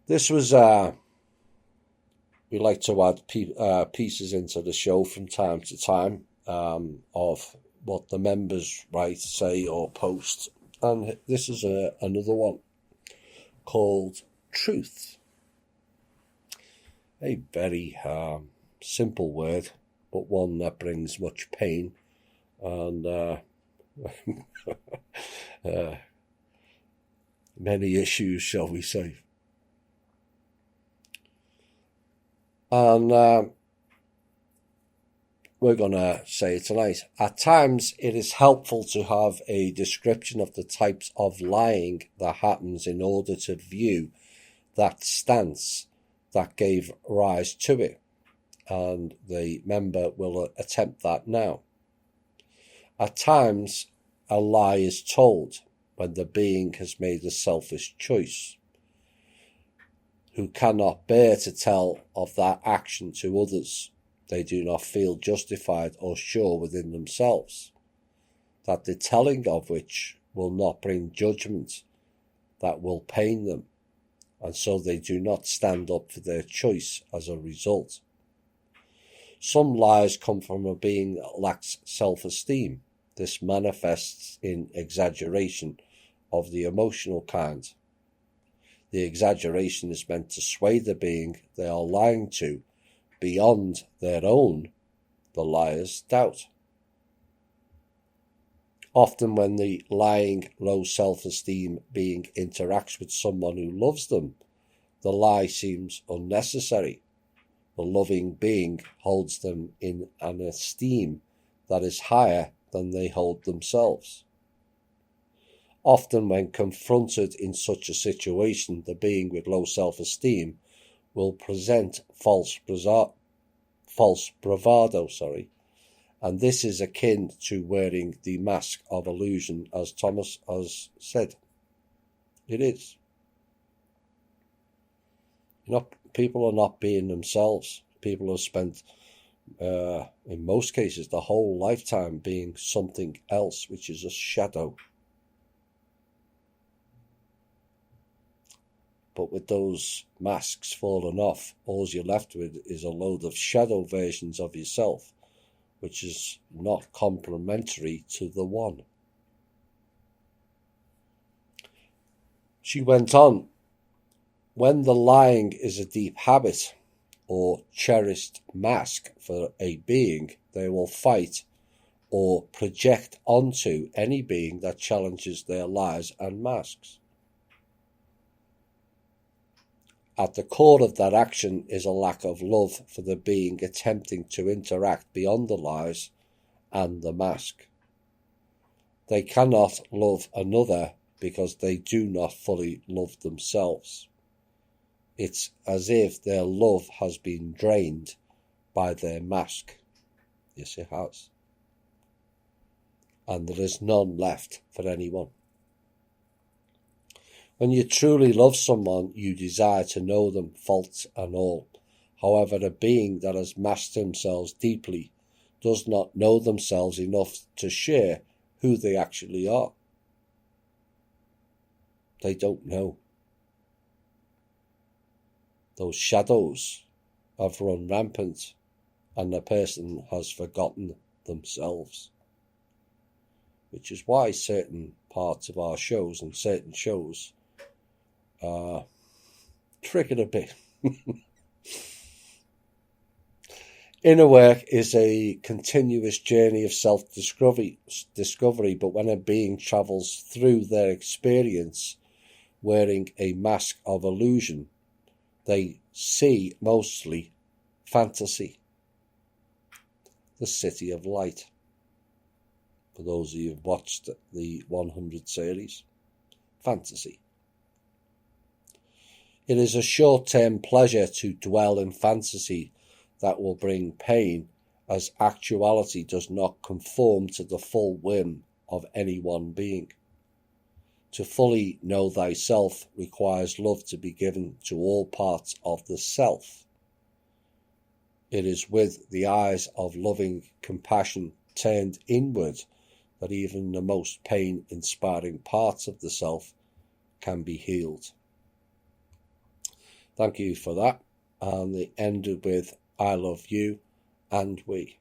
This was, we like to add pieces into the show from time to time of what the members write, say, or post. And this is another one called Truth. A very simple word, but one that brings much pain and many issues, shall we say. And we're going to say it tonight. At times, it is helpful to have a description of the types of lying that happens in order to view that stance that gave rise to it. And the member will attempt that now. At times, a lie is told when the being has made a selfish choice, who cannot bear to tell of that action to others. They do not feel justified or sure within themselves that the telling of which will not bring judgment that will pain them, and so they do not stand up for their choice as a result. Some lies come from a being that lacks self-esteem. This manifests in exaggeration of the emotional kind. The exaggeration is meant to sway the being they are lying to beyond their own, the liar's, doubt. Often when the lying, low self-esteem being interacts with someone who loves them, the lie seems unnecessary. The loving being holds them in an esteem that is higher than they hold themselves. Often when confronted in such a situation, the being with low self-esteem will present false bravado, and this is akin to wearing the mask of illusion, as Thomas has said. It is. People are not being themselves. People have spent, in most cases, the whole lifetime being something else, which is a shadow. But with those masks fallen off, all you're left with is a load of shadow versions of yourself, which is not complementary to the one. She went on, when the lying is a deep habit or cherished mask for a being, they will fight or project onto any being that challenges their lies and masks. At the core of that action is a lack of love for the being attempting to interact beyond the lies and the mask. They cannot love another because they do not fully love themselves. It's as if their love has been drained by their mask. Yes, it has. And there is none left for anyone. When you truly love someone, you desire to know them, faults and all. However, a being that has masked themselves deeply does not know themselves enough to share who they actually are. They don't know. Those shadows have run rampant, and the person has forgotten themselves. Which is why certain parts of our shows and certain shows are triggered a bit. Inner work is a continuous journey of self-discovery, but when a being travels through their experience wearing a mask of illusion, they see mostly fantasy. The City of Light. For those of you who've watched the 100 series, fantasy. It is a short-term pleasure to dwell in fantasy that will bring pain, as actuality does not conform to the full whim of any one being. To fully know thyself requires love to be given to all parts of the self. It is with the eyes of loving compassion turned inward that even the most pain-inspiring parts of the self can be healed. Thank you for that. And it ended with I love you and we.